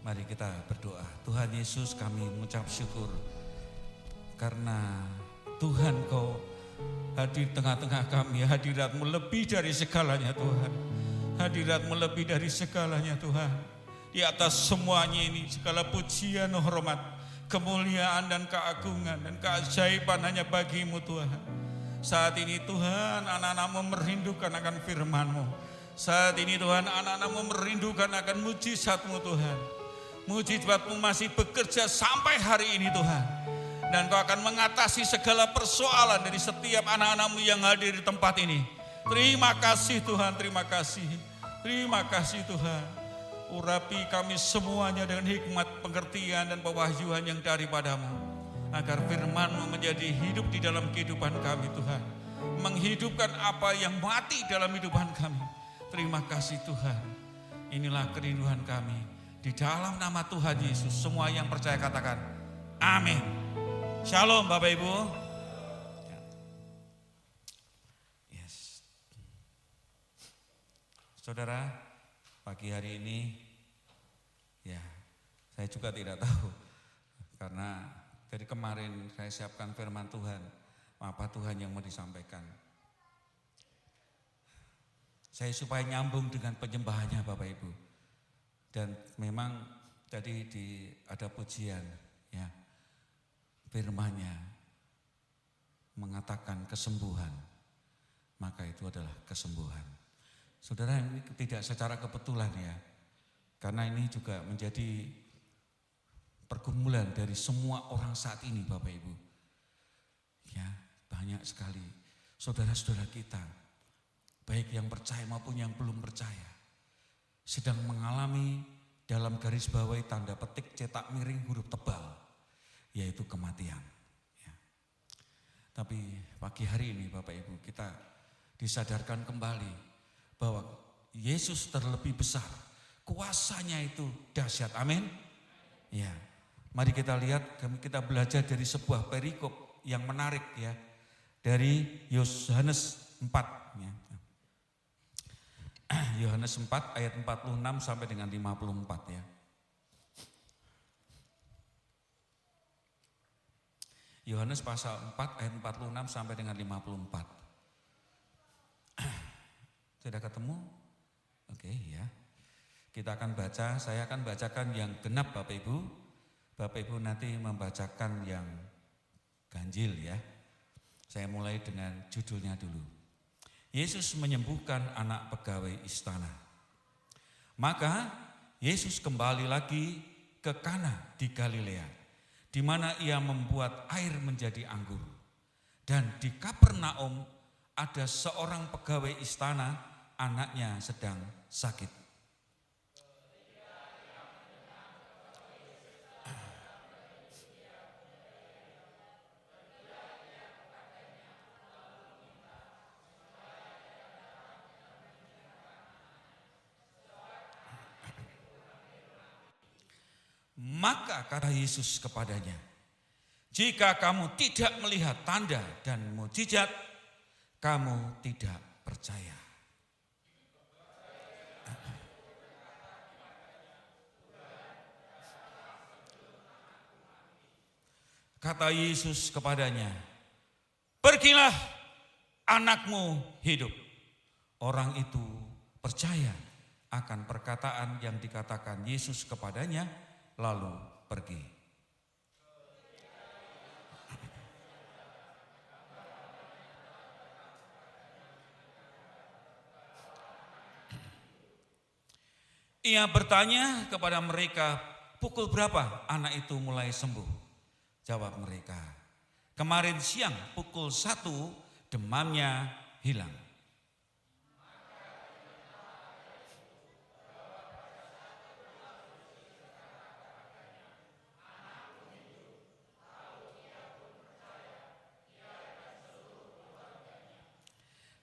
Mari kita berdoa. Tuhan Yesus, kami mengucap syukur karena Tuhan Kau hadir tengah-tengah kami. Hadirat-Mu lebih dari segalanya Tuhan. Hadirat-Mu lebih dari segalanya Tuhan. Di atas semuanya ini segala pujian, hormat, kemuliaan dan keagungan dan keajaiban hanya bagi-Mu Tuhan. Saat ini Tuhan, anak-anak-Mu merindukan akan firman-Mu. Saat ini Tuhan, anak-anak-Mu merindukan akan mujizat-Mu Tuhan. Mujizat-Mu masih bekerja sampai hari ini Tuhan. Dan Kau akan mengatasi segala persoalan dari setiap anak-anak-Mu yang hadir di tempat ini. Terima kasih Tuhan, terima kasih. Terima kasih Tuhan. Urapi kami semuanya dengan hikmat, pengertian dan pewahyuan yang daripada-Mu. Agar firman-Mu menjadi hidup di dalam kehidupan kami Tuhan. Menghidupkan apa yang mati dalam kehidupan kami. Terima kasih Tuhan. Inilah kerinduan kami. Di dalam nama Tuhan Yesus, semua yang percaya katakan, amin. Shalom Bapak Ibu. Yes. Saudara, pagi hari ini, ya saya juga tidak tahu. Karena dari kemarin saya siapkan firman Tuhan, apa Tuhan yang mau disampaikan. Saya supaya nyambung dengan penyembahannya Bapak Ibu. Dan memang tadi ada pujian ya. Firman-Nya mengatakan kesembuhan. Maka itu adalah kesembuhan. Saudara, ini tidak secara kebetulan ya. Karena ini juga menjadi pergumulan dari semua orang saat ini Bapak Ibu. Ya, banyak sekali saudara-saudara kita, baik yang percaya maupun yang belum percaya, sedang mengalami dalam garis bawahi tanda petik cetak miring huruf tebal, yaitu kematian. Ya. Tapi pagi hari ini Bapak Ibu kita disadarkan kembali bahwa Yesus terlebih besar, kuasanya itu dahsyat, amin. Ya, mari kita lihat, kita belajar dari sebuah perikop yang menarik ya, dari Yohanes 4 ya. Yohanes 4 ayat 46 sampai dengan 54 ya. Yohanes pasal 4 ayat 46 sampai dengan 54. Sudah ketemu? Oke ya. Kita akan baca, saya akan bacakan yang genap Bapak Ibu. Bapak Ibu nanti membacakan yang ganjil ya. Saya mulai dengan judulnya dulu. Yesus menyembuhkan anak pegawai istana. Maka Yesus kembali lagi ke Kana di Galilea, di mana ia membuat air menjadi anggur. Dan di Kapernaum ada seorang pegawai istana, anaknya sedang sakit. Maka kata Yesus kepadanya, jika kamu tidak melihat tanda dan mukjizat, kamu tidak percaya. Kata Yesus kepadanya, pergilah, anakmu hidup. Orang itu percaya akan perkataan yang dikatakan Yesus kepadanya, lalu pergi. Ia bertanya kepada mereka, pukul berapa anak itu mulai sembuh? Jawab mereka, kemarin siang pukul 1 demamnya hilang.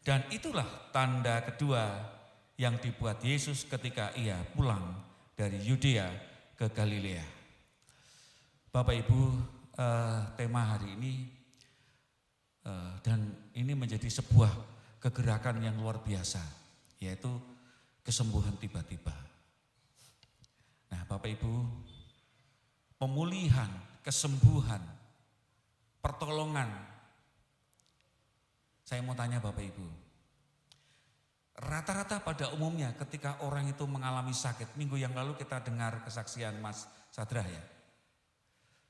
Dan itulah tanda kedua yang dibuat Yesus ketika ia pulang dari Yudea ke Galilea. Bapak Ibu, tema hari ini dan ini menjadi sebuah kegerakan yang luar biasa, yaitu kesembuhan tiba-tiba. Nah, Bapak Ibu, pemulihan, kesembuhan, pertolongan. Saya mau tanya Bapak Ibu, rata-rata pada umumnya ketika orang itu mengalami sakit, minggu yang lalu kita dengar kesaksian Mas Sadra ya.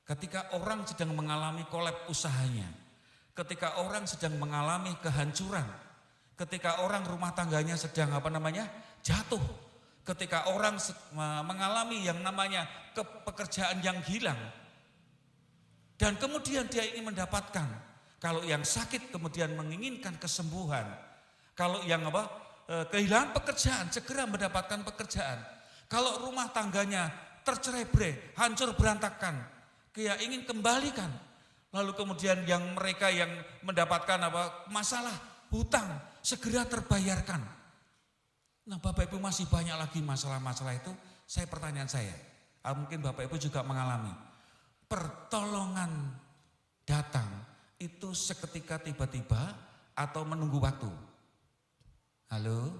Ketika orang sedang mengalami kolab usahanya, ketika orang sedang mengalami kehancuran, ketika orang rumah tangganya sedang jatuh, ketika orang mengalami yang namanya pekerjaan yang hilang, dan kemudian dia ingin mendapatkan, kalau yang sakit kemudian menginginkan kesembuhan, kalau yang kehilangan pekerjaan segera mendapatkan pekerjaan, kalau rumah tangganya tercerai-berai, hancur berantakan, dia ingin kembalikan, lalu kemudian yang mereka yang mendapatkan masalah hutang segera terbayarkan. Nah Bapak Ibu, masih banyak lagi masalah-masalah itu. Pertanyaan saya, mungkin Bapak Ibu juga mengalami, pertolongan datang itu seketika tiba-tiba atau menunggu waktu? Halo?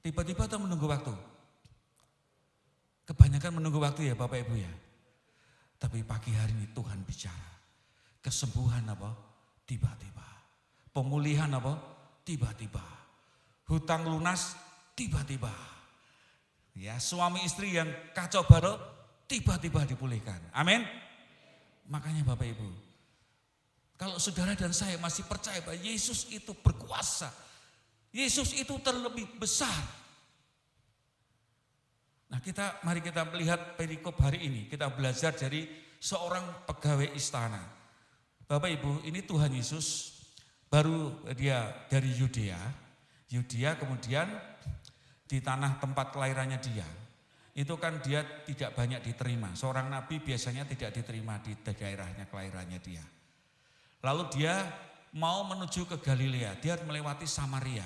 Tiba-tiba atau menunggu waktu? Kebanyakan menunggu waktu ya Bapak Ibu ya. Tapi pagi hari ini Tuhan bicara. Kesembuhan tiba-tiba. Pemulihan tiba-tiba. Hutang lunas tiba-tiba. Ya, suami istri yang kacau balau tiba-tiba dipulihkan. Amin. Makanya Bapak Ibu, kalau saudara dan saya masih percaya bahwa Yesus itu berkuasa, Yesus itu terlebih besar. Nah mari kita melihat perikop hari ini. Kita belajar dari seorang pegawai istana. Bapak Ibu, ini Tuhan Yesus baru dia dari Yudea kemudian di tanah tempat kelahirannya dia. Itu kan dia tidak banyak diterima. Seorang nabi biasanya tidak diterima di daerahnya kelahirannya dia. Lalu dia mau menuju ke Galilea, dia melewati Samaria.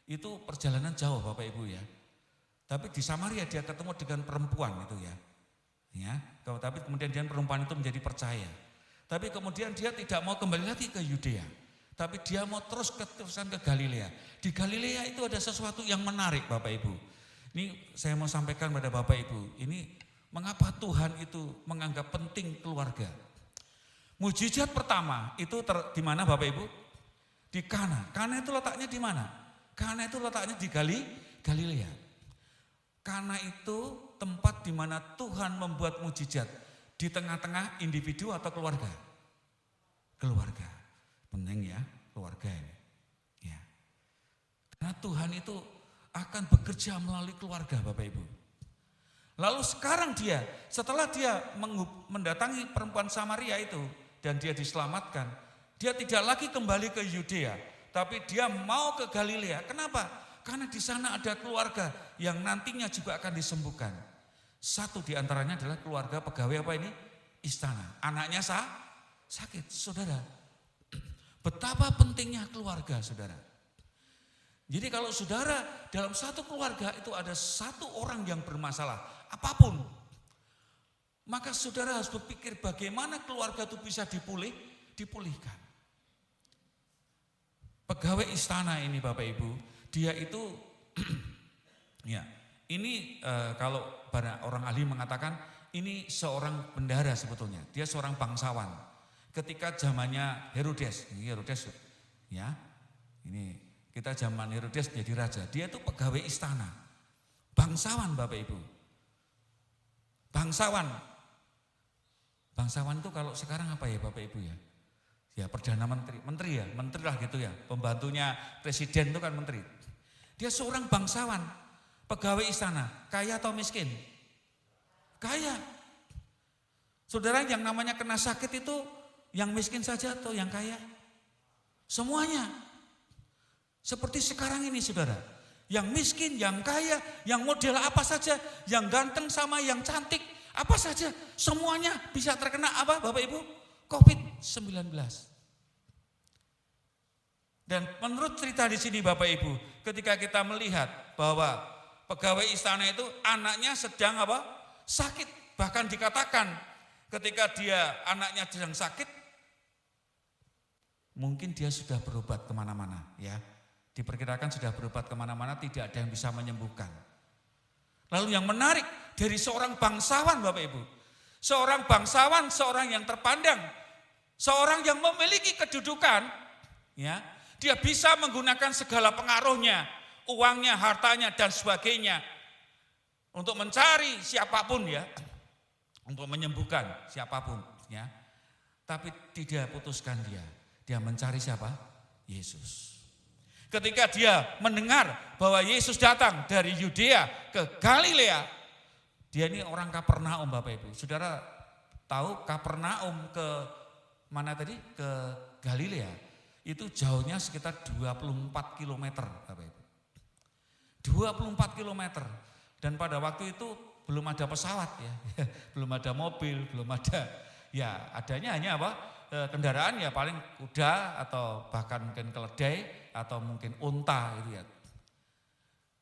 Itu perjalanan jauh Bapak Ibu ya. Tapi di Samaria dia ketemu dengan perempuan itu ya. Tapi kemudian perempuan itu menjadi percaya. Tapi kemudian dia tidak mau kembali lagi ke Yudea. Tapi dia mau terusan ke Galilea. Di Galilea itu ada sesuatu yang menarik Bapak Ibu. Ini saya mau sampaikan pada Bapak Ibu. Ini mengapa Tuhan itu menganggap penting keluarga. Mujizat pertama itu di mana Bapak Ibu? Di Kana. Kana itu letaknya di mana? Kana itu letaknya di Galilea. Kana itu tempat di mana Tuhan membuat mujizat di tengah-tengah individu atau keluarga. Keluarga. Penting ya, keluarga ini. Ya. Karena Tuhan itu akan bekerja melalui keluarga Bapak Ibu. Lalu sekarang setelah dia mendatangi perempuan Samaria itu dan dia diselamatkan, dia tidak lagi kembali ke Yudea, tapi dia mau ke Galilea. Kenapa? Karena di sana ada keluarga yang nantinya juga akan disembuhkan. Satu di antaranya adalah keluarga pegawai istana. Anaknya sakit, saudara. Betapa pentingnya keluarga, saudara. Jadi kalau saudara dalam satu keluarga itu ada satu orang yang bermasalah, apapun, maka saudara harus berpikir bagaimana keluarga itu bisa dipulihkan. Pegawai istana ini Bapak Ibu, dia itu, ya, ini kalau orang ahli mengatakan ini seorang bendahara sebetulnya, dia seorang bangsawan. Ketika zamannya Herodes, ya, ini kita zaman Herodes jadi raja, dia itu pegawai istana, bangsawan Bapak Ibu, bangsawan itu kalau sekarang apa ya Bapak Ibu ya? Ya perdana menteri lah gitu ya, pembantunya presiden itu kan menteri. Dia seorang bangsawan, pegawai istana, kaya atau miskin? Kaya. Saudara, yang namanya kena sakit itu yang miskin saja atau yang kaya? Semuanya. Seperti sekarang ini saudara. Yang miskin, yang kaya, yang model apa saja, yang ganteng sama yang cantik, apa saja. Semuanya bisa terkena apa Bapak Ibu? COVID-19. Dan menurut cerita di sini Bapak Ibu, ketika kita melihat bahwa pegawai istana itu anaknya sedang sakit. Bahkan dikatakan ketika anaknya sedang sakit, mungkin dia sudah berobat kemana-mana ya. Diperkirakan sudah berobat kemana-mana, tidak ada yang bisa menyembuhkan. Lalu yang menarik, dari seorang bangsawan Bapak Ibu. Seorang bangsawan, seorang yang terpandang, seorang yang memiliki kedudukan, ya, dia bisa menggunakan segala pengaruhnya, uangnya, hartanya dan sebagainya untuk mencari siapapun ya, untuk menyembuhkan siapapun ya. Tapi tidak putuskan dia mencari siapa? Yesus. Ketika dia mendengar bahwa Yesus datang dari Yudea ke Galilea, dia ini orang Kapernaum Bapak Ibu. Saudara tahu Kapernaum ke mana tadi? Ke Galilea. Itu jauhnya sekitar 24 km Bapak Ibu. 24 km. Dan pada waktu itu belum ada pesawat ya. Belum ada mobil, belum ada, ya adanya hanya apa? Kendaraan ya paling kuda atau bahkan mungkin keledai atau mungkin unta gitu ya.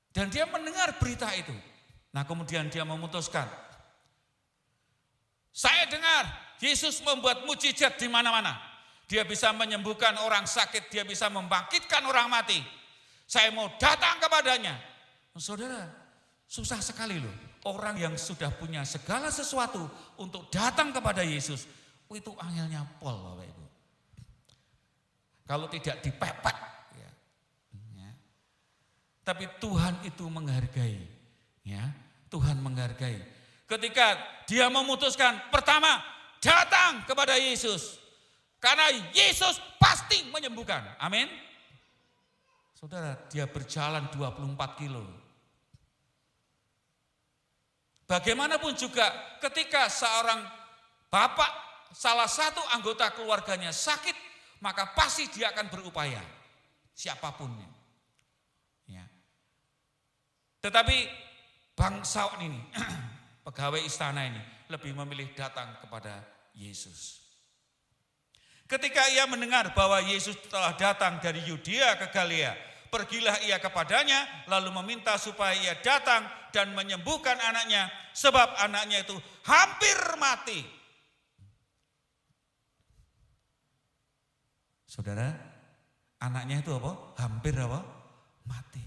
Dan dia mendengar berita itu. Nah kemudian dia memutuskan, saya dengar Yesus membuat mujizat di mana-mana. Dia bisa menyembuhkan orang sakit, dia bisa membangkitkan orang mati. Saya mau datang kepadanya. Saudara, susah sekali loh. Orang yang sudah punya segala sesuatu untuk datang kepada Yesus, itu angelnya pol Bapak Ibu. Kalau tidak dipepet. Ya. Tapi Tuhan itu menghargai. Ya, Tuhan menghargai. Ketika dia memutuskan pertama datang kepada Yesus. Karena Yesus pasti menyembuhkan. Amin. Saudara, dia berjalan 24 kilo. Bagaimanapun juga ketika seorang bapak, salah satu anggota keluarganya sakit, maka pasti dia akan berupaya. Siapapun. Ya. Tetapi bangsawan ini, pegawai istana ini lebih memilih datang kepada Yesus. Ketika ia mendengar bahwa Yesus telah datang dari Yudea ke Galilea, pergilah ia kepadanya lalu meminta supaya ia datang dan menyembuhkan anaknya sebab anaknya itu hampir mati. Saudara, anaknya itu apa? Hampir apa? Mati.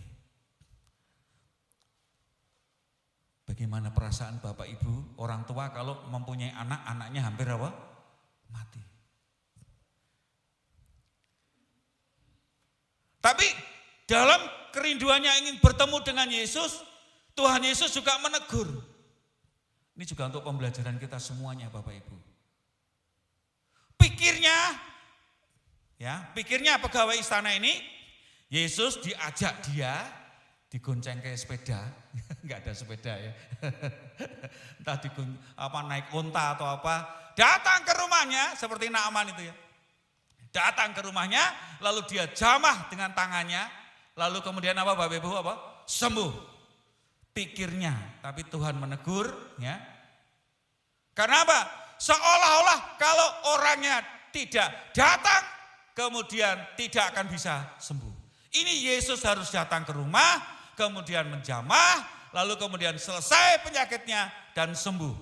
Bagaimana perasaan Bapak Ibu, orang tua kalau mempunyai anak, anaknya hampir apa? Mati. Tapi dalam kerinduannya ingin bertemu dengan Yesus, Tuhan Yesus juga menegur. Ini juga untuk pembelajaran kita semuanya Bapak Ibu. Pikirnya pegawai istana ini, Yesus diajak dia, digonceng kayak sepeda, enggak ada sepeda ya. Entah naik unta atau apa, datang ke rumahnya seperti Naaman itu ya. Datang ke rumahnya, lalu dia jamah dengan tangannya, lalu kemudian apa Bapak Ibu apa? Sembuh. Pikirnya, tapi Tuhan menegur, ya. Karena apa? Seolah-olah kalau orangnya tidak datang, kemudian tidak akan bisa sembuh. Ini Yesus harus datang ke rumah, kemudian menjamah, lalu kemudian selesai penyakitnya dan sembuh.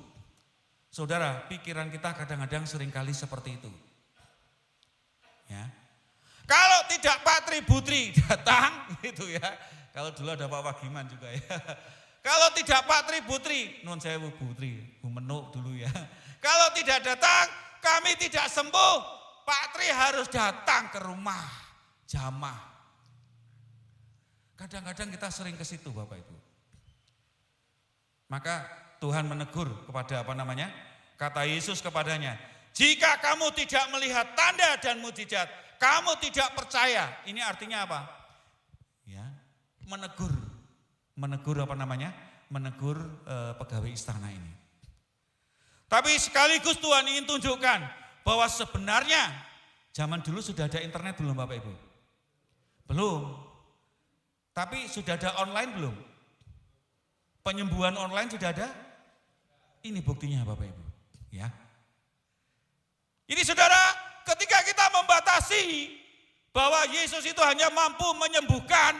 Saudara, pikiran kita kadang-kadang seringkali seperti itu. Ya. Kalau tidak Pak Tributri datang gitu ya. Kalau dulu ada Pak Wagiman juga ya. Kalau tidak Pak Tributri, nun saya Bu Putri, Bu Menuk dulu ya. Kalau tidak datang, kami tidak sembuh. Pak Tri harus datang ke rumah, jamah. Kadang-kadang kita sering ke situ Bapak Ibu. Maka Tuhan menegur kepada kata Yesus kepadanya, jika kamu tidak melihat tanda dan mukjizat, kamu tidak percaya. Ini artinya apa? Ya, menegur pegawai istana ini. Tapi sekaligus Tuhan ingin tunjukkan bahwa sebenarnya zaman dulu sudah ada internet belum Bapak Ibu? Belum. Tapi sudah ada online belum? Penyembuhan online sudah ada? Ini buktinya Bapak Ibu. Ya. Ini saudara, ketika kita membatasi bahwa Yesus itu hanya mampu menyembuhkan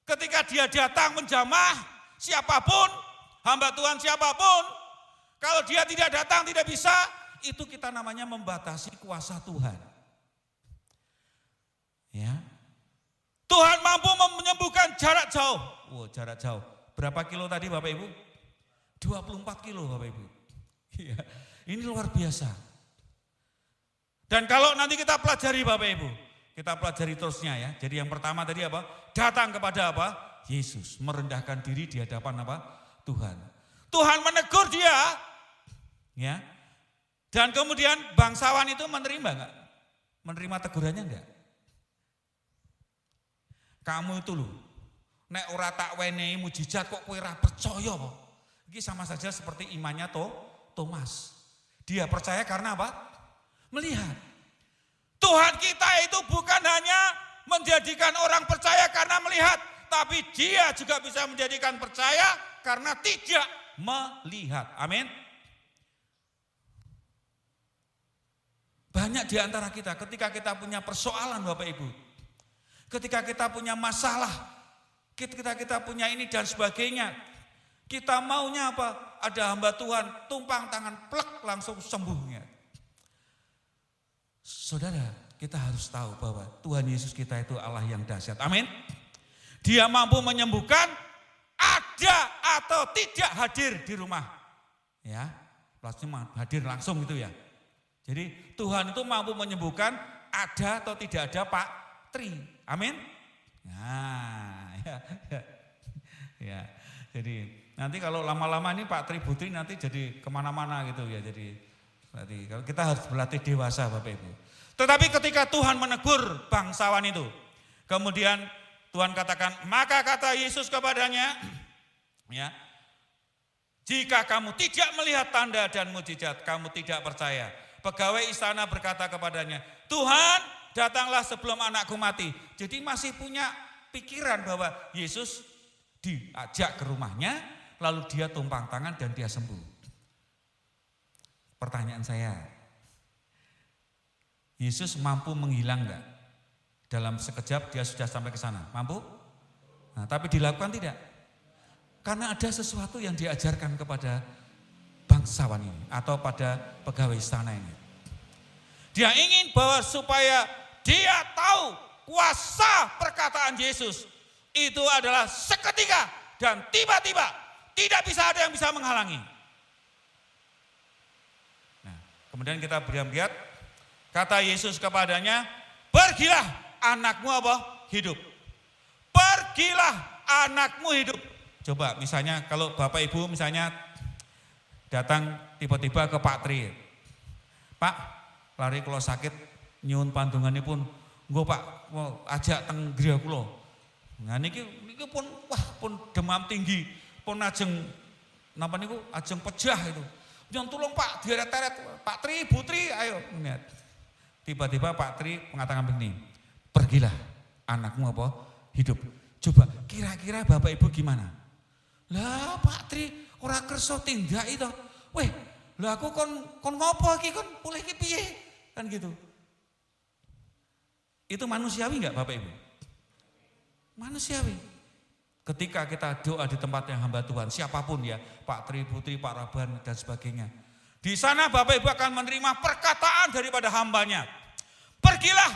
ketika dia datang menjamah siapapun, hamba Tuhan siapapun, kalau dia tidak datang tidak bisa, itu kita namanya membatasi kuasa Tuhan. Ya. Tuhan mampu menyembuhkan jarak jauh. Jarak jauh. Berapa kilo tadi Bapak Ibu? 24 kilo Bapak Ibu. Iya, ini luar biasa. Dan kalau nanti kita pelajari Bapak Ibu, kita pelajari terusnya ya. Jadi yang pertama tadi apa? Datang kepada apa? Yesus, merendahkan diri di hadapan apa? Tuhan. Tuhan menegur dia, ya. Dan kemudian bangsawan itu menerima enggak? Menerima tegurannya enggak? Kamu itu loh, nek ora tak wenehi mujizat kok kowe ora percaya kok. Ini sama saja seperti imannya Thomas. Dia percaya karena apa? Melihat. Tuhan kita itu bukan hanya menjadikan orang percaya karena melihat, tapi dia juga bisa menjadikan percaya karena tidak melihat. Amin. Banyak di antara kita ketika kita punya persoalan Bapak Ibu, ketika kita punya masalah, ketika kita punya ini dan sebagainya, kita maunya apa? Ada hamba Tuhan, tumpang tangan, plek langsung sembuhnya. Saudara, kita harus tahu bahwa Tuhan Yesus kita itu Allah yang dahsyat. Amin. Dia mampu menyembuhkan ada atau tidak hadir di rumah. Ya, plasma hadir langsung gitu ya. Jadi Tuhan itu mampu menyembuhkan ada atau tidak ada Pak Tri. Amin. Nah, ya. Jadi nanti kalau lama-lama ini Pak Tri Putri nanti jadi kemana-mana gitu ya. Jadi berarti kalau kita harus berlatih dewasa Bapak Ibu. Tetapi ketika Tuhan menegur bangsawan itu, kemudian Tuhan katakan, maka kata Yesus kepadanya, ya, jika kamu tidak melihat tanda dan mujizat, kamu tidak percaya. Pegawai istana berkata kepadanya, Tuhan datanglah sebelum anakku mati. Jadi masih punya pikiran bahwa Yesus diajak ke rumahnya, lalu dia tumpang tangan dan dia sembuh. Pertanyaan saya, Yesus mampu menghilang enggak? Dalam sekejap dia sudah sampai ke sana, mampu? Nah, tapi dilakukan tidak? Karena ada sesuatu yang diajarkan kepada bangsawan ini atau pada pegawai istana ini. Dia ingin bahwa supaya dia tahu kuasa perkataan Yesus itu adalah seketika dan tiba-tiba, tidak bisa ada yang bisa menghalangi. Nah, kemudian kita lihat, kata Yesus kepadanya, pergilah anakmu apa? Hidup. Pergilah anakmu hidup. Coba misalnya kalau Bapak Ibu misalnya datang tiba-tiba ke Pak Tri. Pak, lari kalau sakit nyuwun pandunganipun, nggo Pak, mau ajak teng griya kula. Nah niki pun wah pun demam tinggi, pun ajeng napa niku ajeng pejah itu. Nyon tulung Pak, dieret-eret Pak Tri, Bu Tri, ayo. Tiba-tiba Pak Tri mengatakan begini, pergilah anakmu apa? Hidup. Coba kira-kira Bapak Ibu gimana? Lah Pak Tri ora kersa tindak itu. Weh, lah aku kon ngopo iki kon pulih iki piye? Kan gitu. Itu manusiawi enggak Bapak Ibu? Manusiawi. Ketika kita doa di tempat yang hamba Tuhan, siapapun ya, Pak Tri, Putri, Pak Raban dan sebagainya. Di sana Bapak Ibu akan menerima perkataan daripada hambanya. Pergilah,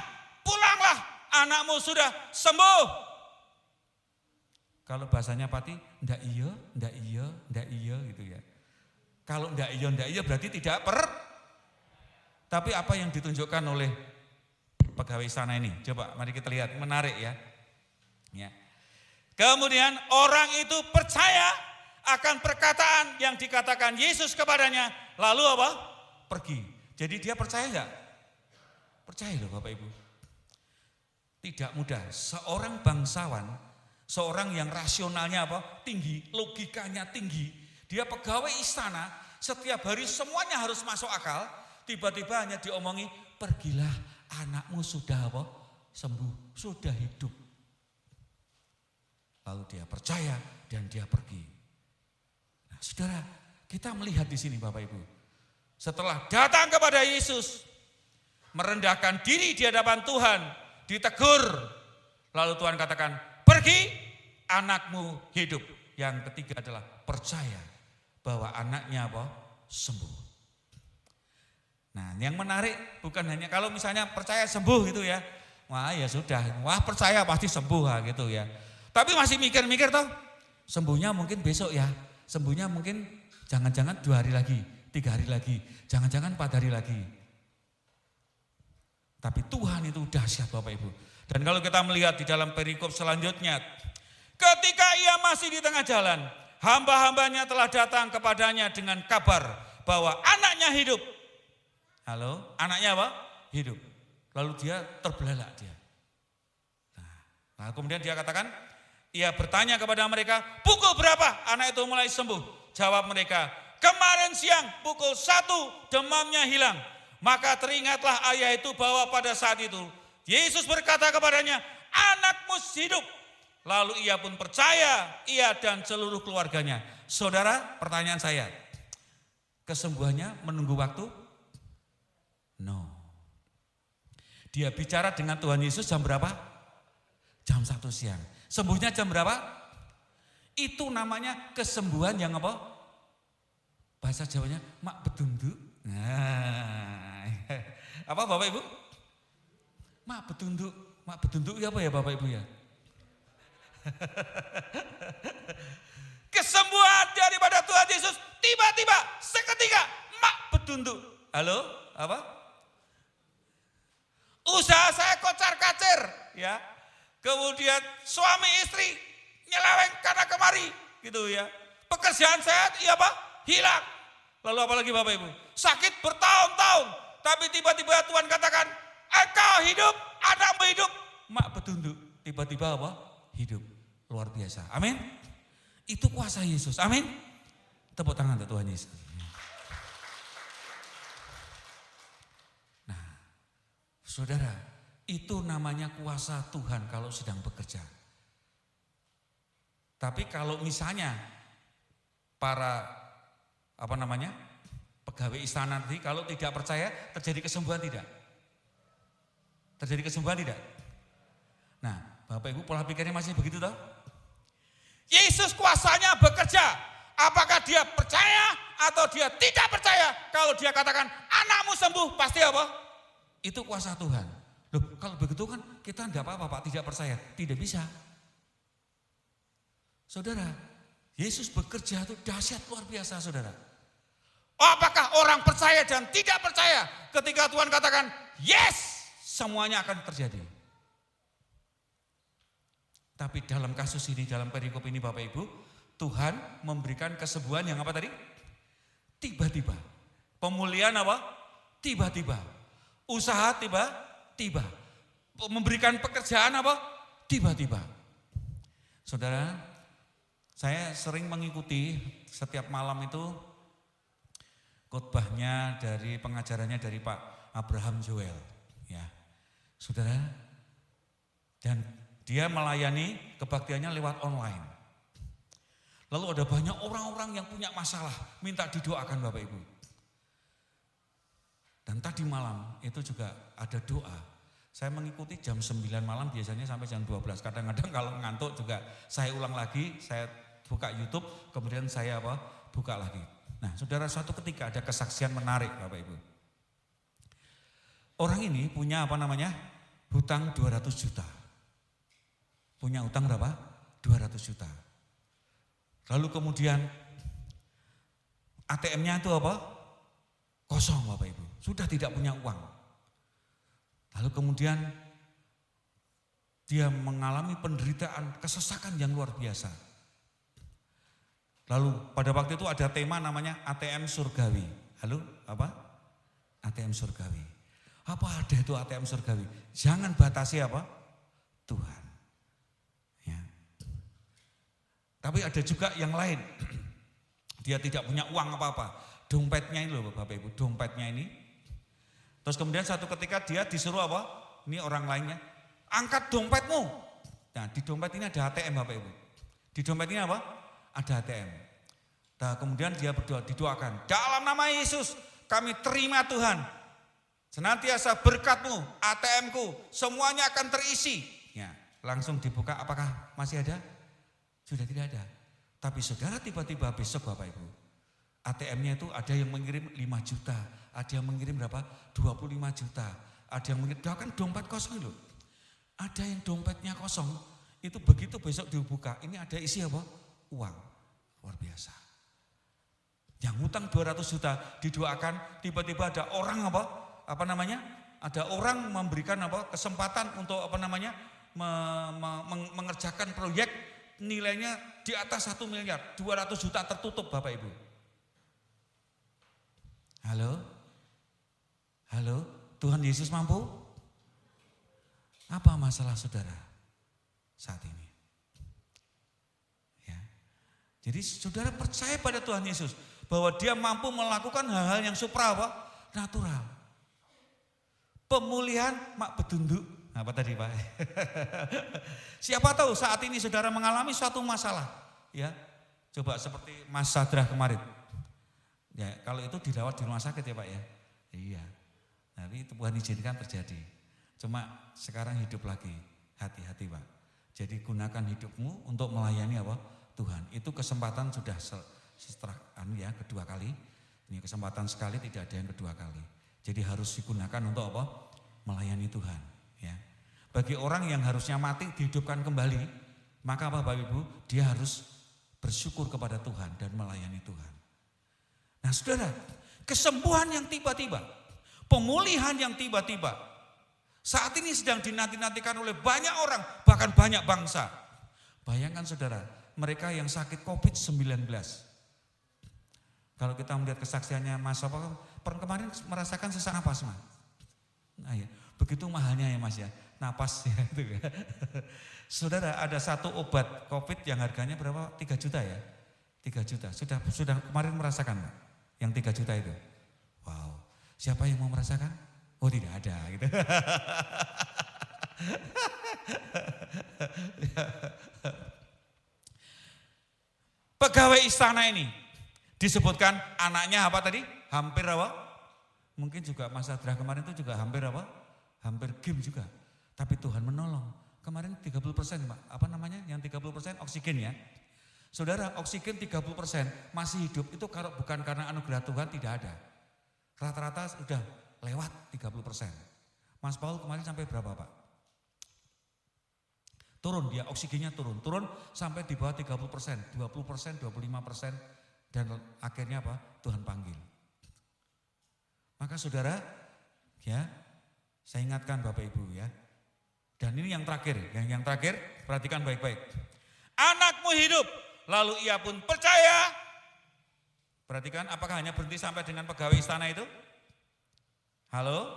pulanglah, anakmu sudah sembuh. Kalau bahasanya Pati, ndak iya gitu ya. Kalau ndak iya berarti tidak Tapi apa yang ditunjukkan oleh pegawai istana ini? Coba mari kita lihat, menarik ya. Ya. Kemudian orang itu percaya akan perkataan yang dikatakan Yesus kepadanya. Lalu apa? Pergi. Jadi dia percaya enggak? Percaya loh Bapak Ibu. Tidak mudah. Seorang bangsawan, seorang yang rasionalnya apa? Tinggi, logikanya tinggi. Dia pegawai istana, setiap hari semuanya harus masuk akal. Tiba-tiba hanya diomongi, pergilah anakmu sudah apa? Sembuh, sudah hidup. Lalu dia percaya dan dia pergi. Nah, saudara, kita melihat di sini Bapak Ibu. Setelah datang kepada Yesus, merendahkan diri di hadapan Tuhan, ditegur. Lalu Tuhan katakan, pergi, anakmu hidup. Yang ketiga adalah percaya bahwa anaknya apa? Sembuh. Nah, yang menarik bukan hanya kalau misalnya percaya sembuh gitu ya. Wah ya sudah, wah percaya pasti sembuh gitu ya. Tapi masih mikir-mikir toh, sembuhnya mungkin besok ya, sembuhnya mungkin jangan-jangan 2 hari lagi, 3 hari lagi, jangan-jangan 4 hari lagi. Tapi Tuhan itu dahsyat Bapak Ibu. Dan kalau kita melihat di dalam perikop selanjutnya, ketika ia masih di tengah jalan, hamba-hambanya telah datang kepadanya dengan kabar bahwa anaknya hidup. Halo, anaknya apa? Hidup. Lalu dia terbelalak dia. Nah, kemudian dia katakan, ia bertanya kepada mereka, pukul berapa anak itu mulai sembuh? Jawab mereka, kemarin siang pukul 1 demamnya hilang. Maka teringatlah ayah itu bahwa pada saat itu Yesus berkata kepadanya, anakmu hidup. Lalu ia pun percaya, ia dan seluruh keluarganya. Saudara, pertanyaan saya, kesembuhannya menunggu waktu? No. Dia bicara dengan Tuhan Yesus jam berapa? Jam 1 siang. Sembuhnya jam berapa? Itu namanya kesembuhan yang apa? Bahasa Jawanya, mak bedunduk. Nah, apa Bapak Ibu? Mak bedunduk ya apa ya Bapak Ibu ya? Kesembuhan daripada Tuhan Yesus tiba-tiba seketika mak bedunduk. Halo, apa? Usaha saya kocar-kacir, ya. Kemudian suami istri nyeleweng karena kemari, gitu ya. Pekerjaan saya ya apa? Hilang. Lalu apalagi Bapak Ibu? Sakit bertahun-tahun, tapi tiba-tiba Tuhan katakan, engkau hidup, anakmu hidup. Mak bedunduk, tiba-tiba apa? Hidup. Luar biasa. Amin. Itu kuasa Yesus. Amin. Tepuk tangan untuk Tuhan Yesus. Nah, saudara, itu namanya kuasa Tuhan kalau sedang bekerja. Tapi kalau misalnya para pegawai istana nanti kalau tidak percaya terjadi kesembuhan tidak? Terjadi kesembuhan tidak? Nah, Bapak Ibu pola pikirnya masih begitu toh? Yesus kuasanya bekerja. Apakah dia percaya atau dia tidak percaya? Kalau dia katakan anakmu sembuh, pasti apa? Itu kuasa Tuhan. Loh, kalau begitu kan kita enggak apa-apa Pak, tidak percaya. Tidak bisa. Saudara, Yesus bekerja itu dahsyat luar biasa saudara. Apakah orang percaya dan tidak percaya ketika Tuhan katakan yes, semuanya akan terjadi. Tapi dalam kasus ini, dalam perikop ini Bapak Ibu, Tuhan memberikan kesembuhan yang apa tadi? Tiba-tiba. Pemulihan apa? Tiba-tiba. Usaha tiba-tiba. Memberikan pekerjaan apa? Tiba-tiba. Saudara, saya sering mengikuti setiap malam itu khotbahnya dari pengajarannya dari Pak Abraham Joel, ya, saudara, dan dia melayani kebaktiannya lewat online. Lalu ada banyak orang-orang yang punya masalah, minta didoakan Bapak Ibu. Dan tadi malam itu juga ada doa. Saya mengikuti jam 9 malam biasanya sampai jam 12. Kadang-kadang kalau ngantuk juga saya ulang lagi, saya buka YouTube, kemudian saya buka lagi. Nah, saudara, suatu ketika ada kesaksian menarik Bapak Ibu. Orang ini punya hutang 200 juta. Punya hutang berapa? 200 juta. Lalu kemudian ATM-nya itu apa? Kosong Bapak Ibu. Sudah tidak punya uang. Lalu kemudian dia mengalami penderitaan, kesesakan yang luar biasa. Lalu pada waktu itu ada tema namanya ATM surgawi. Halo, apa? ATM surgawi. Apa ada itu ATM surgawi? Jangan batasi apa? Tuhan. Ya. Tapi ada juga yang lain. Dia tidak punya uang apa-apa. Dompetnya ini loh Bapak Ibu, dompetnya ini. Terus kemudian satu ketika dia disuruh apa? Ini orang lainnya, angkat dompetmu. Nah, di dompet ini ada ATM Bapak Ibu. Di dompet ini apa? Ada ATM. Nah, kemudian dia berdoa, didoakan. Dalam nama Yesus kami terima Tuhan. Senantiasa berkat-Mu, ATM-ku, semuanya akan terisi. Ya, langsung dibuka, apakah masih ada? Sudah tidak ada. Tapi saudara tiba-tiba besok Bapak Ibu, ATM-nya itu ada yang mengirim 5 juta, ada yang mengirim berapa? 25 juta. Ada yang mengirim, kan dompet kosong loh. Ada yang dompetnya kosong, itu begitu besok dibuka, ini ada isi apa? Uang. Luar biasa. Yang hutang 200 juta didoakan, tiba-tiba ada orang ada orang memberikan kesempatan untuk mengerjakan proyek nilainya di atas 1 miliar, 200 juta tertutup Bapak Ibu. Halo, Tuhan Yesus mampu? Apa masalah saudara saat ini? Ya. Jadi saudara percaya pada Tuhan Yesus bahwa Dia mampu melakukan hal-hal yang supranatural. Pemulihan mak bedunduk. Apa tadi Pak? Siapa tahu saat ini saudara mengalami suatu masalah. Ya, coba seperti Mas Sadrah kemarin. Ya, kalau itu dirawat di rumah sakit ya Pak ya. Iya. Tapi Tuhan izinkan terjadi. Cuma sekarang hidup lagi. Hati-hati Pak. Jadi gunakan hidupmu untuk melayani Tuhan. Itu kesempatan sudah kedua kali. Ini kesempatan sekali, tidak ada yang kedua kali. Jadi harus digunakan untuk melayani Tuhan. Ya. Bagi orang yang harusnya mati dihidupkan kembali, maka Bapak Ibu, dia harus bersyukur kepada Tuhan dan melayani Tuhan. Nah saudara, kesembuhan yang tiba-tiba, pemulihan yang tiba-tiba, saat ini sedang dinanti-nantikan oleh banyak orang, bahkan banyak bangsa. Bayangkan saudara, mereka yang sakit COVID-19. Kalau kita melihat kesaksiannya Mas kemarin merasakan sesak napas Mas. Nah ya, begitu mahalnya ya Mas ya, napas ya itu ya. Saudara, ada satu obat COVID yang harganya berapa? 3 juta ya? 3 juta. Sudah kemarin merasakan Pak? Yang 3 juta itu. Wow. Siapa yang mau merasakan? Oh tidak ada gitu. Pegawai istana ini disebutkan anaknya apa tadi? Hampir mungkin juga Mas Sadrah kemarin itu juga hampir hampir game juga. Tapi Tuhan menolong. Kemarin 30% Pak, yang 30% oksigen ya. Saudara, oksigen 30% masih hidup itu kalau bukan karena anugerah Tuhan tidak ada. Rata-rata sudah lewat 30%. Mas Paul kemarin sampai berapa Pak? Turun dia, oksigennya turun sampai di bawah 30%, 20%, 25%. Dan akhirnya Tuhan panggil. Maka saudara, ya, saya ingatkan Bapak Ibu ya. Dan ini yang terakhir, perhatikan baik-baik. Anakmu hidup, lalu ia pun percaya. Perhatikan, apakah hanya berhenti sampai dengan pegawai istana itu? Halo?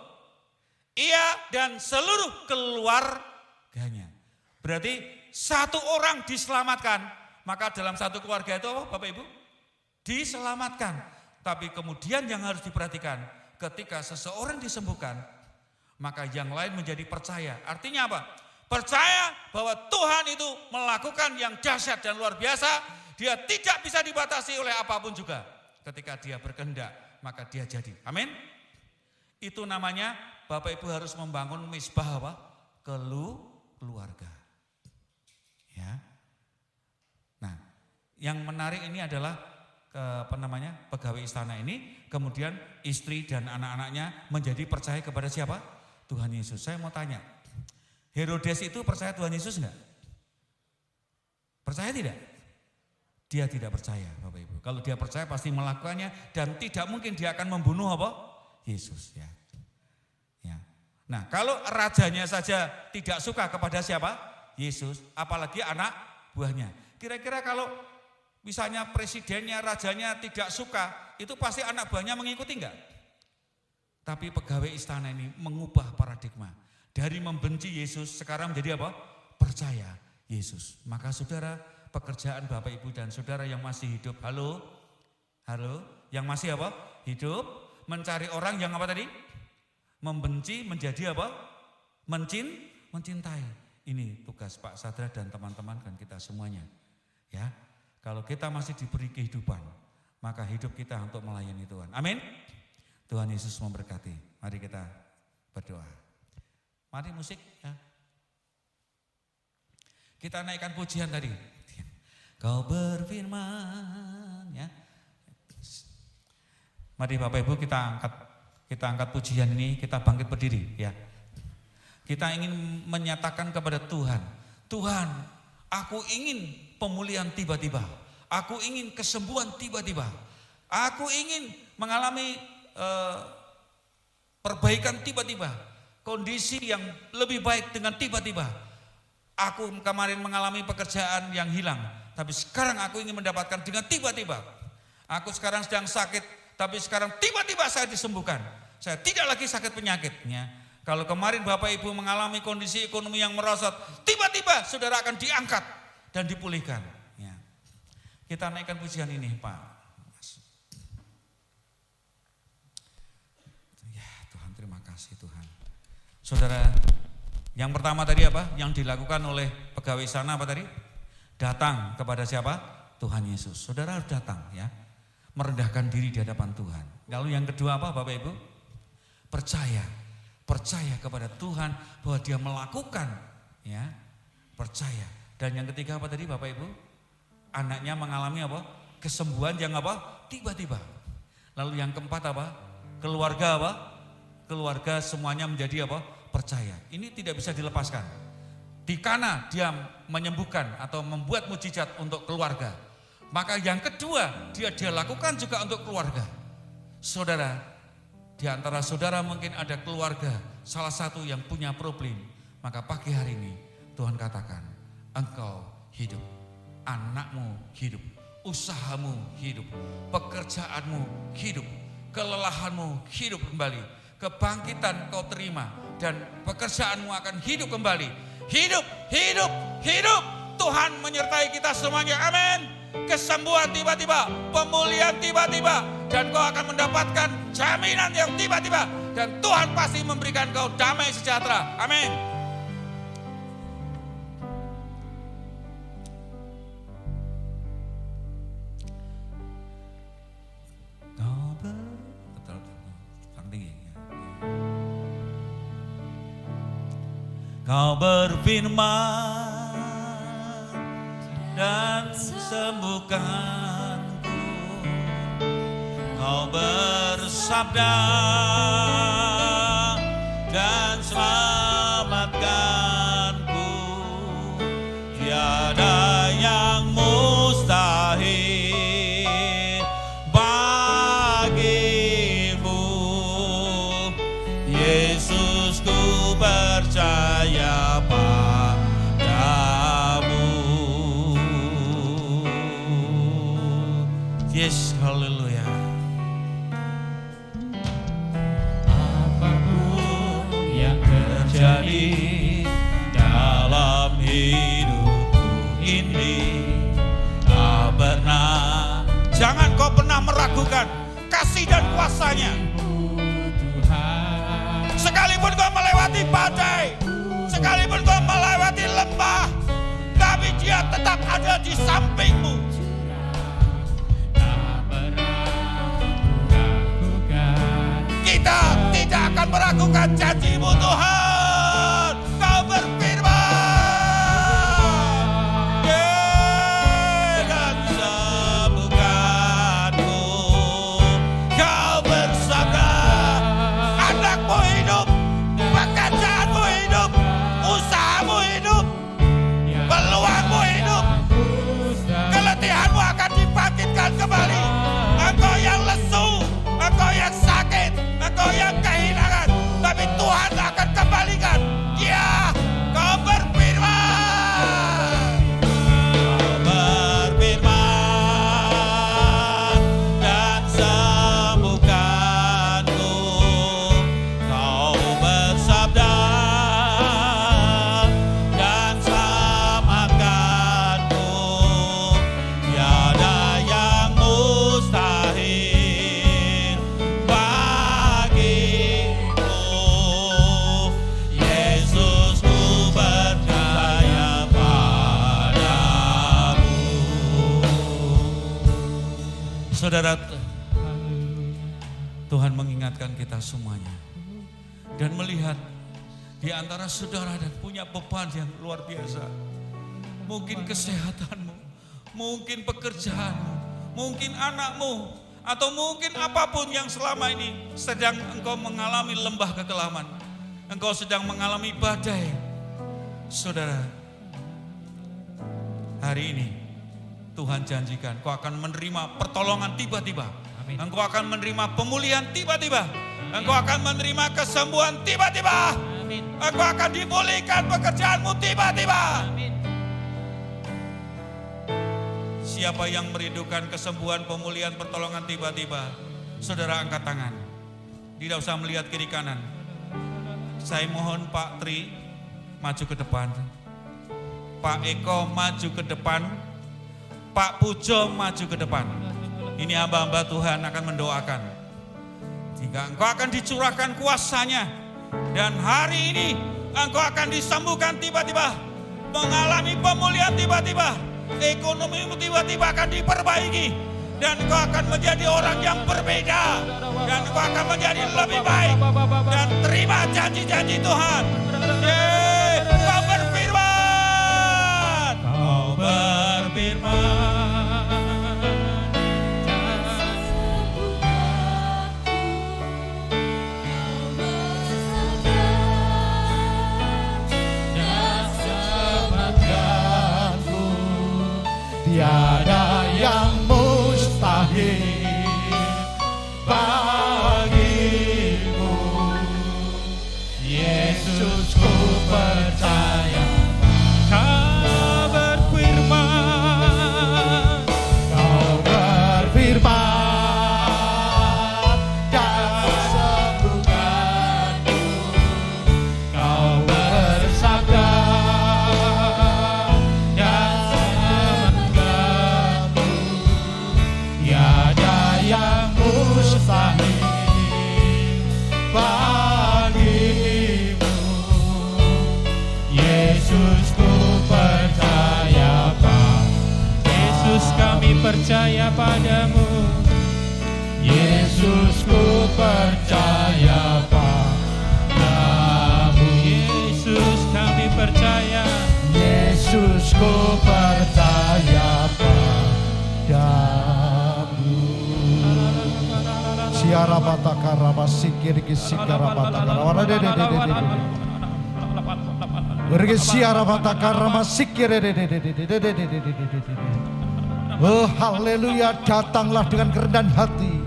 Ia dan seluruh keluarganya. Berarti satu orang diselamatkan, maka dalam satu keluarga itu Bapak Ibu? Diselamatkan. Tapi kemudian yang harus diperhatikan, ketika seseorang disembuhkan, maka yang lain menjadi percaya. Artinya apa? Percaya bahwa Tuhan itu melakukan yang dahsyat dan luar biasa. Dia tidak bisa dibatasi oleh apapun juga. Ketika dia berkehendak, maka dia jadi. Amin. Itu namanya Bapak Ibu harus membangun misbah keluarga. Ya. Nah, yang menarik ini adalah pegawai istana ini, kemudian istri dan anak-anaknya menjadi percaya kepada siapa? Tuhan Yesus. Saya mau tanya, Herodes itu percaya Tuhan Yesus enggak? Percaya tidak? Dia tidak percaya Bapak Ibu. Kalau dia percaya pasti melakukannya dan tidak mungkin dia akan membunuh Yesus ya. Ya. Nah, kalau rajanya saja tidak suka kepada siapa? Yesus, apalagi anak buahnya. Kira-kira kalau misalnya presidennya, rajanya tidak suka, itu pasti anak buahnya mengikuti enggak? Tapi pegawai istana ini mengubah paradigma. Dari membenci Yesus sekarang menjadi apa? Percaya Yesus. Maka saudara, pekerjaan Bapak Ibu dan saudara yang masih hidup, halo, yang masih apa? Hidup, mencari orang yang apa tadi? Membenci menjadi apa? Mencintai. Ini tugas Pak Sadrah dan teman-teman dan kita semuanya. Ya. Kalau kita masih diberi kehidupan, maka hidup kita untuk melayani Tuhan. Amin. Tuhan Yesus memberkati. Mari kita berdoa. Mari musik ya. Kita naikkan pujian tadi. Kau berfirman ya. Mari Bapak Ibu kita angkat pujian ini, kita bangkit berdiri ya. Kita ingin menyatakan kepada Tuhan, Tuhan, aku ingin pemulihan tiba-tiba. Aku ingin kesembuhan tiba-tiba. Aku ingin mengalami perbaikan tiba-tiba. Kondisi yang lebih baik dengan tiba-tiba. Aku kemarin mengalami pekerjaan yang hilang. Tapi sekarang aku ingin mendapatkan dengan tiba-tiba. Aku sekarang sedang sakit. Tapi sekarang tiba-tiba saya disembuhkan. Saya tidak lagi sakit penyakitnya. Kalau kemarin Bapak Ibu mengalami kondisi ekonomi yang merosot. Tiba-tiba saudara akan diangkat dan dipulihkan. Ya. Kita naikkan pujian ini Pak. Ya Tuhan, terima kasih Tuhan. Saudara, yang pertama tadi apa? Yang dilakukan oleh pegawai sana apa tadi? Datang kepada siapa? Tuhan Yesus. Saudara harus datang ya. Merendahkan diri di hadapan Tuhan. Lalu yang kedua apa Bapak Ibu? Percaya. Percaya kepada Tuhan bahwa Dia melakukan ya. Percaya. Dan yang ketiga apa tadi Bapak Ibu? Anaknya mengalami apa? Kesembuhan yang apa? Tiba-tiba. Lalu yang keempat apa? Keluarga apa? Keluarga semuanya menjadi apa? Percaya. Ini tidak bisa dilepaskan. Di kana Dia menyembuhkan atau membuat mujizat untuk keluarga. Maka yang kedua dia lakukan juga untuk keluarga. Saudara, di antara saudara mungkin ada keluarga salah satu yang punya problem. Maka pagi hari ini Tuhan katakan, engkau hidup, anakmu hidup, usahamu hidup, pekerjaanmu hidup, kelelahanmu hidup kembali, kebangkitan kau terima dan pekerjaanmu akan hidup kembali. Hidup, hidup, hidup. Tuhan menyertai kita semuanya, amin. Kesembuhan tiba-tiba, pemulihan tiba-tiba, dan kau akan mendapatkan jaminan yang tiba-tiba, dan Tuhan pasti memberikan kau damai sejahtera, amin. Kau berfirman dan sembuhkanku. Kau bersabda dan selamatkanku. Tiada yang mustahil bagimu. Yesus, ku percaya padamu. Yes, haleluya. Apapun yang terjadi dalam hidupku ini, tak pernah, jangan kau pernah meragukan kasih dan kuasa-Nya. Sekalipun kau melewati badai, sekalipun kau melewati lembah, tapi Dia tetap ada di sampingmu. Kita tidak akan meragukan janji-Mu Tuhan. Kau berfirman dan sembuhkanku. Kau bersabda, anakmu hidup, pekerjaanmu hidup, usahamu hidup, peluangmu hidup, keletihanmu akan dibangkitkan kembali. Engkau yang lesu, engkau yang sakit, engkau yang kehilangan, tapi Tuhan akan kembalikan. Ya, kau berfirman. Kau berfirman dan sembuhkanku. Kau bersabda dan selamatkanku. Tiada yang mustahil bagimu. Yesus, ku percaya padamu. Saudara, Tuhan mengingatkan kita semuanya dan melihat di antara saudara dan punya beban yang luar biasa. Mungkin kesehatanmu, mungkin pekerjaanmu, mungkin anakmu, atau mungkin apapun yang selama ini sedang engkau mengalami lembah kekelaman. Engkau sedang mengalami badai. Saudara, hari ini Tuhan janjikan kau akan menerima pertolongan tiba-tiba. Engkau akan menerima pemulihan tiba-tiba. Engkau akan menerima kesembuhan tiba-tiba. Engkau akan dipulihkan pekerjaanmu tiba-tiba. Siapa yang merindukan kesembuhan, pemulihan, pertolongan tiba-tiba, saudara angkat tangan. Tidak usah melihat kiri kanan. Saya mohon Pak Tri maju ke depan. Pak Eko maju ke depan. Pak Pujo maju ke depan. Ini hamba-hamba Tuhan akan mendoakan. Jika engkau akan dicurahkan kuasanya. Dan hari ini engkau akan disembuhkan tiba-tiba. Mengalami pemulihan tiba-tiba. Ekonomimu tiba-tiba akan diperbaiki. Dan engkau akan menjadi orang yang berbeda. Dan engkau akan menjadi lebih baik. Dan terima janji-janji Tuhan. Kau berfirman. Kau berfirman. Tiada yang mustahil bagimu, Yesus ku percaya. Kau berfirman, dan sembuhkanku. Kau bersabda dan sembuhkanku. Tiada yang mustahil bagimu, Yesus ku percaya padamu. Yesus kami percaya padamu. Yesus ku percaya padamu. Yesus kami percaya. Yesus ku percaya padamu. Siara batakara masikir kisikara batakara wala de. Bergesiara batakara masikir de. Oh haleluya, datanglah dengan kerendahan hati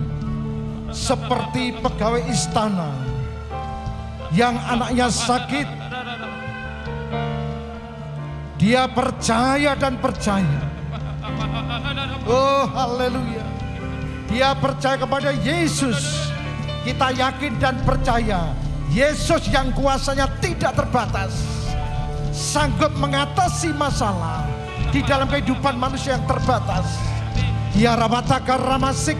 seperti pegawai istana yang anaknya sakit. Dia percaya dan percaya. Oh haleluya. Dia percaya kepada Yesus. Kita yakin dan percaya Yesus yang kuasanya tidak terbatas, sanggup mengatasi masalah di dalam kehidupan manusia yang terbatas. Ya rabataka ramasik.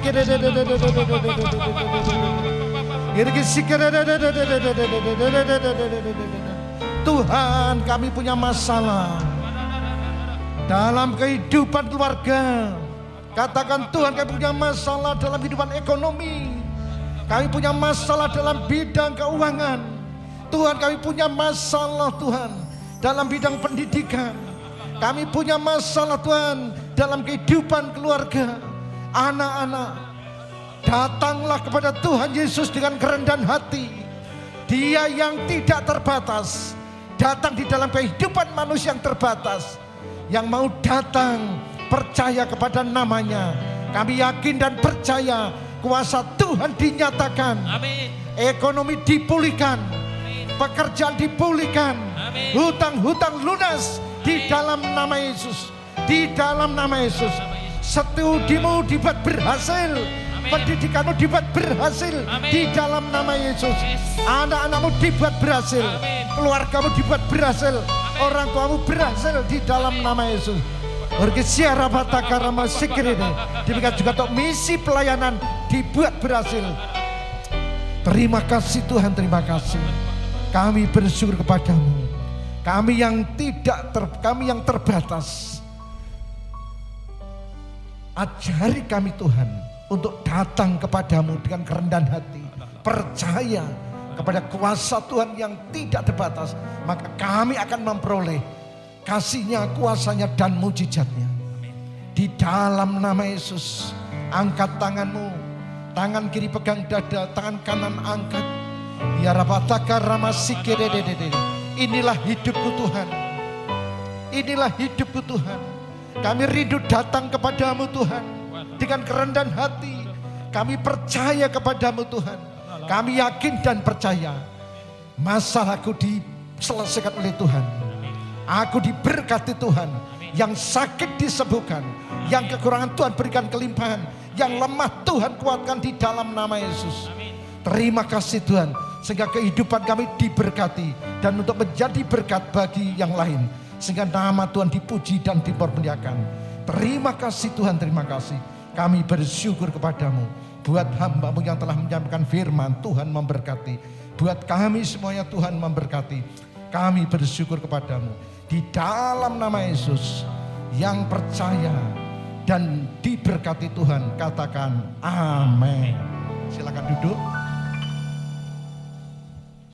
Tuhan, kami punya masalah dalam kehidupan keluarga. Katakan, Tuhan, kami punya masalah dalam kehidupan ekonomi. Kami punya masalah dalam bidang keuangan. Tuhan, kami punya masalah, Tuhan, dalam bidang pendidikan. Kami punya masalah, Tuhan, dalam kehidupan keluarga, anak-anak. Datanglah kepada Tuhan Yesus dengan kerendahan hati. Dia yang tidak terbatas datang di dalam kehidupan manusia yang terbatas. Yang mau datang percaya kepada namanya. Kami yakin dan percaya kuasa Tuhan dinyatakan. Amin. Ekonomi dipulihkan. Amin. Pekerjaan dipulihkan. Amin. Hutang-hutang lunas. Di dalam nama Yesus. Di dalam nama Yesus. Studimu dibuat berhasil. Pendidikanmu dibuat berhasil. Amin. Di dalam nama Yesus. Yes. Anak-anakmu dibuat berhasil. Amin. Keluargamu dibuat berhasil. Orang tuamu berhasil di dalam nama Yesus. Demikian juga untuk misi pelayanan dibuat berhasil. Terima kasih Tuhan, terima kasih. Kami bersyukur kepadamu. Kami yang terbatas. Ajari kami Tuhan untuk datang kepadamu dengan kerendahan hati. Percaya kepada kuasa Tuhan yang tidak terbatas. Maka kami akan memperoleh kasih-Nya, kuasanya dan mujizatnya. Di dalam nama Yesus, angkat tanganmu. Tangan kiri pegang dada, tangan kanan angkat. Ya rabataka ramasikirede. Inilah hidupku Tuhan. Inilah hidupku Tuhan. Kami rindu datang kepadamu Tuhan dengan kerendahan hati. Kami percaya kepadamu Tuhan. Kami yakin dan percaya masalahku diselesaikan oleh Tuhan. Aku diberkati Tuhan. Yang sakit disembuhkan, yang kekurangan Tuhan berikan kelimpahan, yang lemah Tuhan kuatkan di dalam nama Yesus. Terima kasih Tuhan, sehingga kehidupan kami diberkati dan untuk menjadi berkat bagi yang lain, sehingga nama Tuhan dipuji dan dipermuliakan. Terima kasih Tuhan, terima kasih. Kami bersyukur kepadamu. Buat hamba-Mu yang telah menyampaikan firman, Tuhan memberkati. Buat kami semuanya Tuhan memberkati. Kami bersyukur kepadamu. Di dalam nama Yesus yang percaya dan diberkati Tuhan, katakan amin. Silakan duduk.